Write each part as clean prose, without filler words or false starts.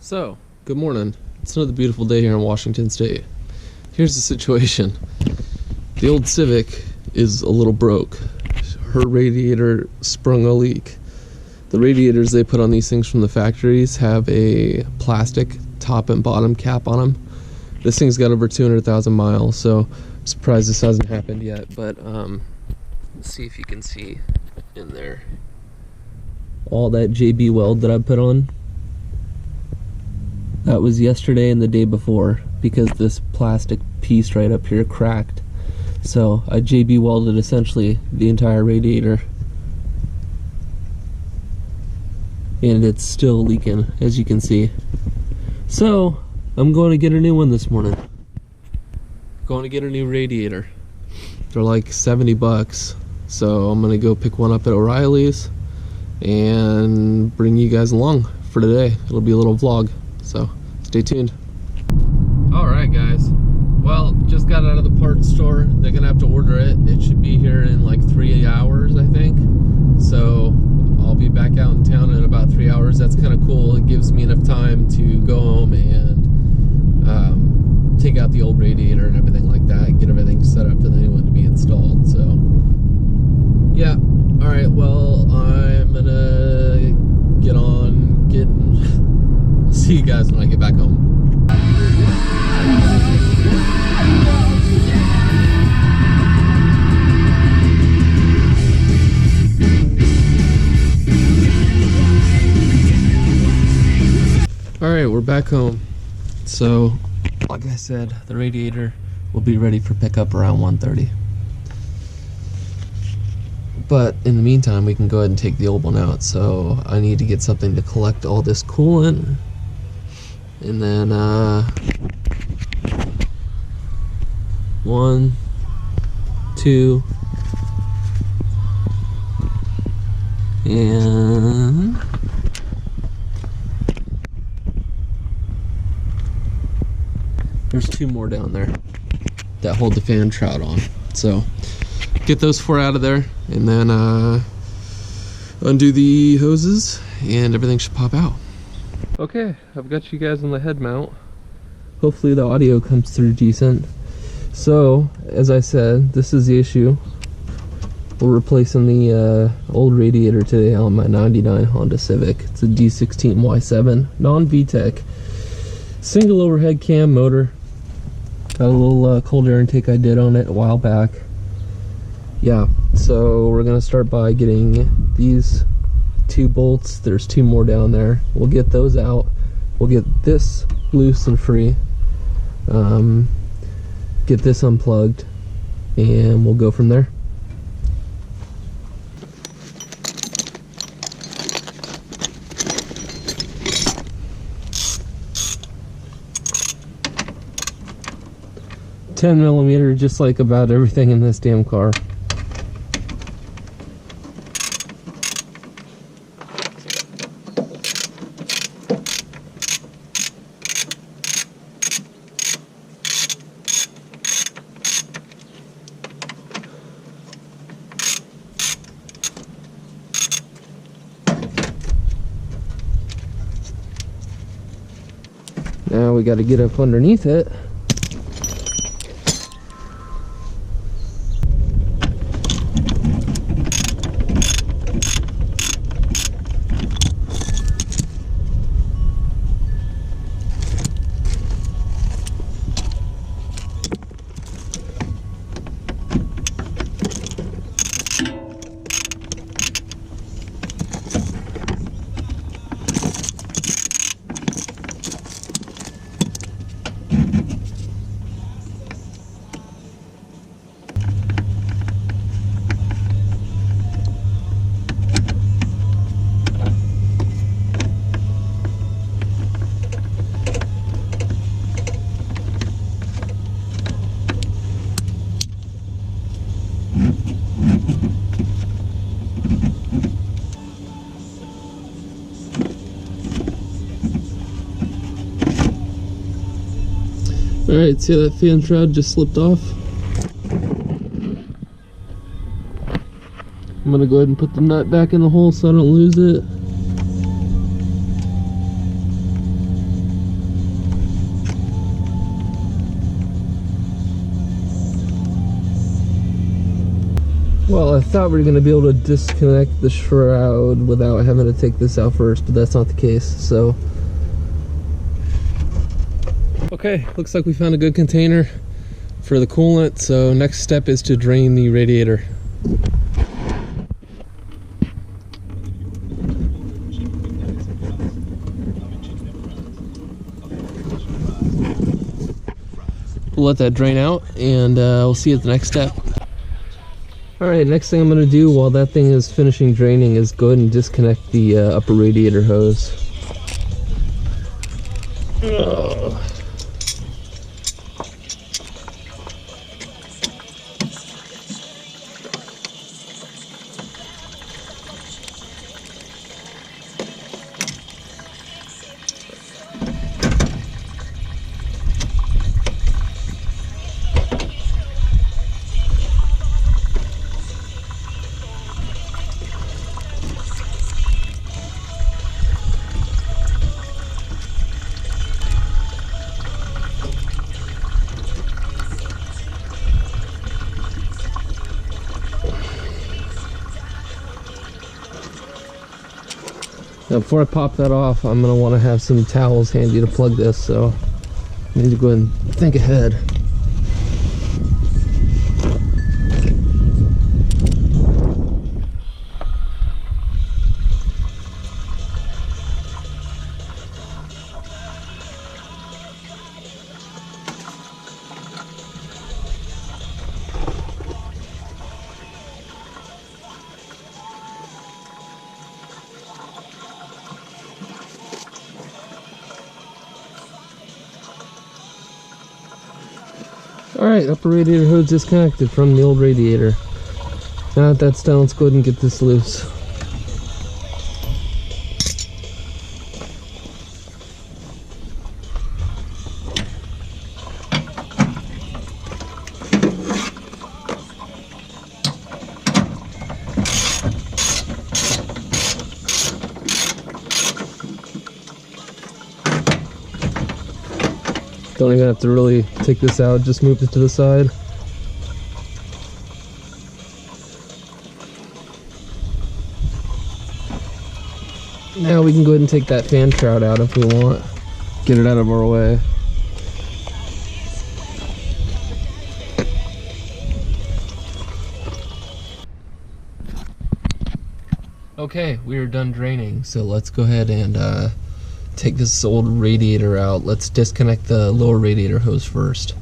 So, good morning. It's another beautiful day here in Washington State. Here's the situation. The old Civic is a little broke. Her radiator sprung a leak. The radiators they put on these things from the factories have a plastic top and bottom cap on them. This thing's got over 200,000 miles, so I'm surprised this hasn't happened yet, but let's see if you can see in there. All that JB weld that I put on, that was yesterday and the day before, because this plastic piece right up here cracked. So I JB welded essentially the entire radiator, and it's still leaking, as you can see. So I'm going to get a new one this morning. Going to get a new radiator. They're like 70 bucks. So I'm gonna go pick one up at O'Reilly's and bring you guys along for today. It'll be a little vlog, so stay tuned. Alright guys, well, just got out of the parts store. They're gonna have to order it. It should be here in like 3 hours, I think. So I'll be back out in town in about 3 hours. That's kind of cool. It gives me enough time to go home and take out the old radiator and everything like that, get everything set up for the new one to be installed. So yeah, all right, well, I'm gonna get on getting see you guys when I get back home. All right, we're back home. So like I said, the radiator will be ready for pickup around 1:30. But in the meantime, we can go ahead and take the old one out. So I need to get something to collect all this coolant, and then 1, 2, and there's 2 more down there that hold the fan shroud on. So get those 4 out of there, and then undo the hoses, and everything should pop out. Okay, I've got you guys on the head mount. Hopefully the audio comes through decent. So, as I said, this is the issue. We're replacing the old radiator today on my 99 Honda Civic. It's a D16Y7, non-VTEC. Single overhead cam motor. Got a little cold air intake I did on it a while back. Yeah, so we're gonna start by getting these 2 bolts. There's 2 more down there. We'll get those out. We'll get this loose and free. Get this unplugged, and we'll go from there. $10mm, just like about everything in this damn car. Now we got to get up underneath it. Alright, see how that fan shroud just slipped off? I'm gonna go ahead and put the nut back in the hole so I don't lose it. Well, I thought we were going to be able to disconnect the shroud without having to take this out first, but that's not the case, so. Okay, looks like we found a good container for the coolant, so next step is to drain the radiator. We'll let that drain out, and we'll see you at the next step. Alright, next thing I'm going to do while that thing is finishing draining is go ahead and disconnect the upper radiator hose. Oh. Now before I pop that off, I'm going to want to have some towels handy to plug this, so I need to go ahead and think ahead. Alright, upper radiator hose disconnected from the old radiator. Now that that's done, let's go ahead and get this loose. Don't even have to really take this out, just move it to the side. Now we can go ahead and take that fan shroud out if we want. Get it out of our way. Okay, we are done draining, so let's go ahead and take this old radiator out. Let's disconnect the lower radiator hose first.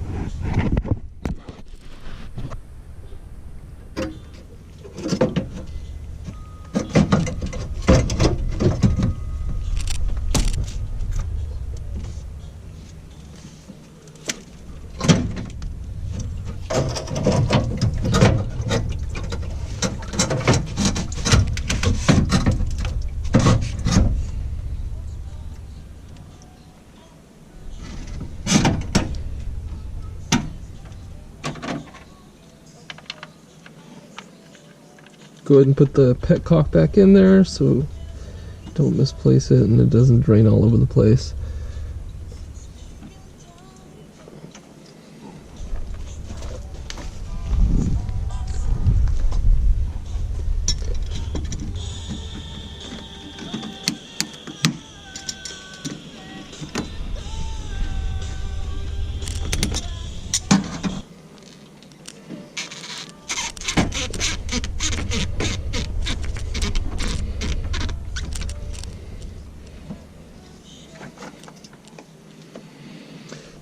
Go ahead and put the petcock back in there so don't misplace it and it doesn't drain all over the place.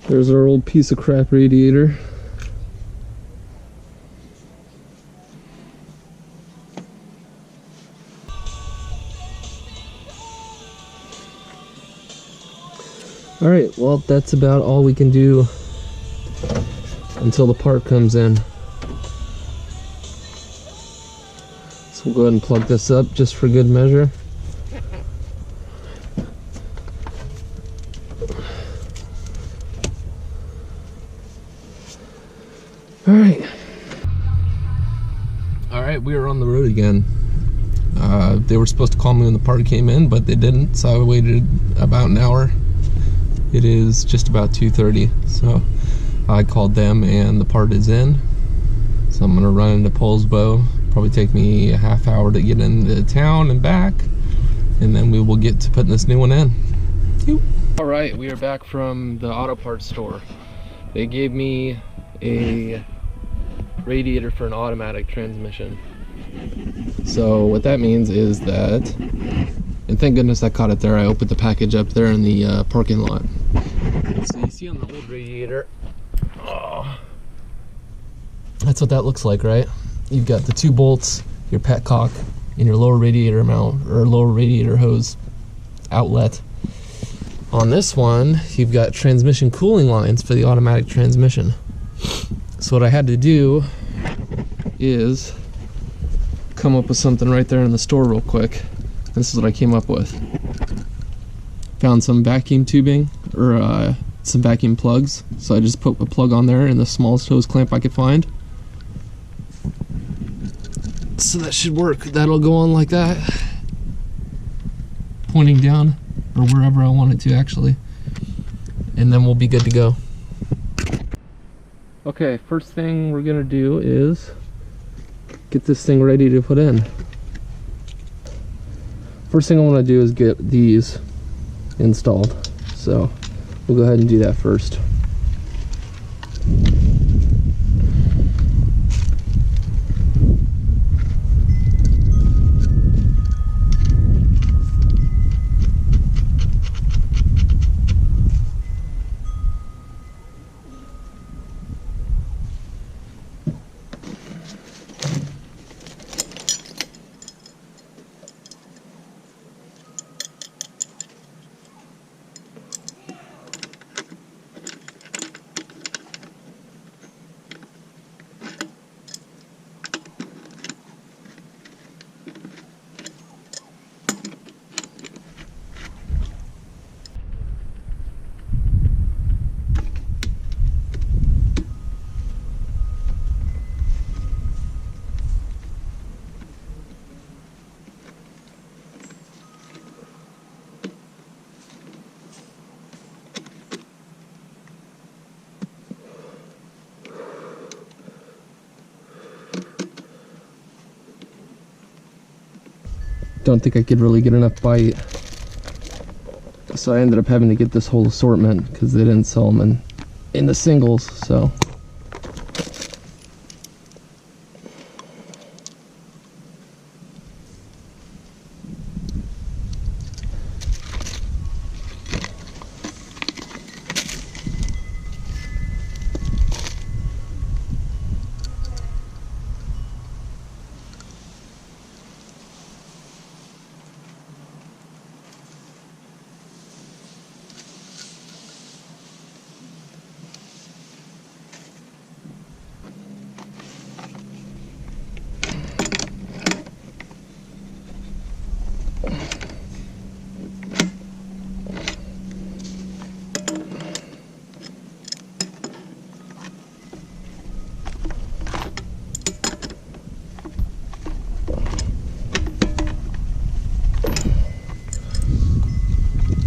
There's our old piece of crap radiator. Alright, well that's about all we can do until the part comes in. So we'll go ahead and plug this up just for good measure. Alright, we are on the road again. They were supposed to call me when the part came in, but they didn't, so I waited about an hour. It is just about 2:30, so I called them and the part is in. So I'm going to run into Polesbo, Probably take me a half hour to get into town and back, and then we will get to putting this new one in. All right, we are back from the auto parts store. They gave me a radiator for an automatic transmission. So what that means is that, and thank goodness I caught it there. I opened the package up there in the parking lot. So you see on the old radiator, oh, that's what that looks like, right? You've got the 2 bolts, your petcock, and your lower radiator mount, or lower radiator hose outlet. On this one, you've got transmission cooling lines for the automatic transmission. So what I had to do is come up with something right there in the store real quick. This is what I came up with. Found some vacuum tubing, or some vacuum plugs. So I just put a plug on there and the smallest hose clamp I could find. So that should work. That'll go on like that, pointing down, or wherever I want it to actually, and then we'll be good to go. Okay, first thing we're gonna do is get this thing ready to put in. First thing I want to do is get these installed, so we'll go ahead and do that first. Don't think I could really get enough bite, so I ended up having to get this whole assortment because they didn't sell them in the singles. So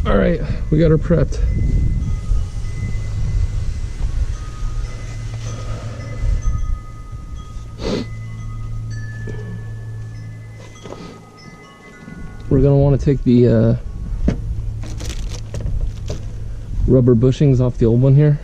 all right, we got her prepped. We're gonna want to take the rubber bushings off the old one here.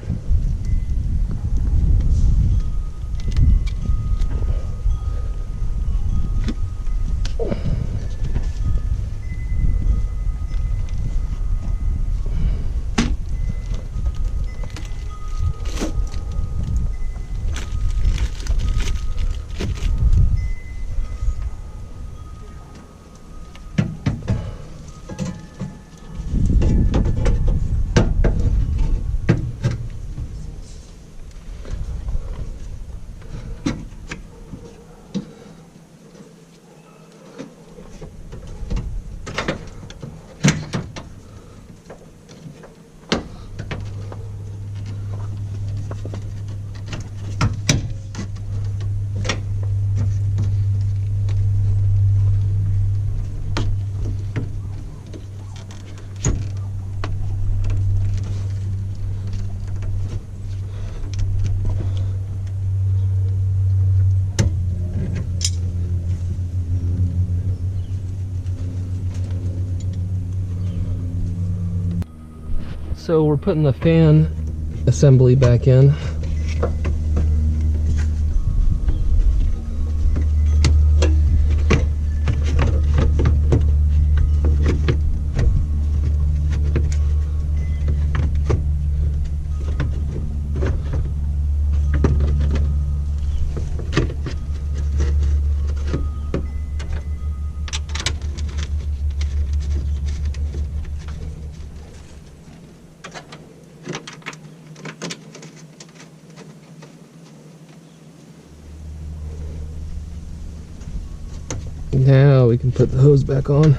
So we're putting the fan assembly back in. Now we can put the hose back on.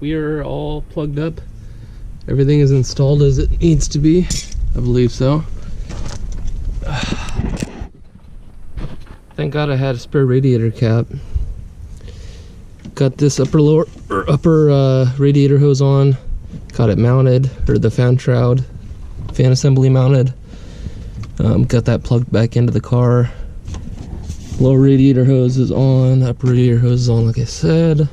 We are all plugged up. Everything is installed as it needs to be. I believe so. Thank God I had a spare radiator cap. Got this upper radiator hose on. Got it mounted, or the fan shroud, fan assembly mounted. Got that plugged back into the car. Lower radiator hose is on, upper radiator hose is on, like I said.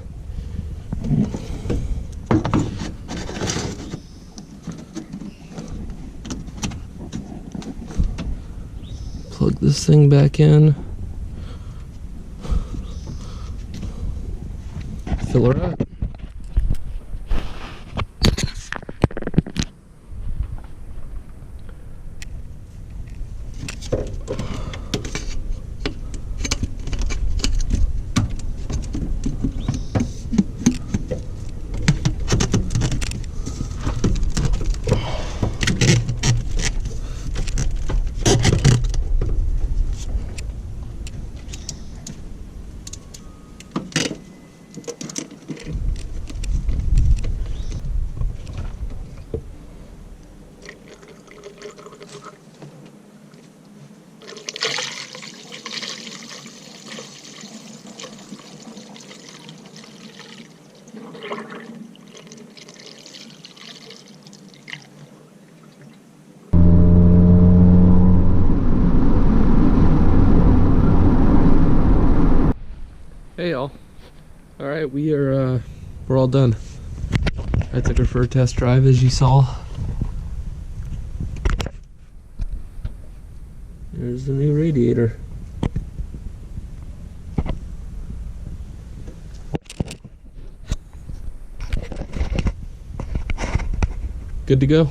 Plug this thing back in. Fill her up. Hey y'all. Alright, we're all done. I took her for a test drive, as you saw. There's the new radiator. Good to go.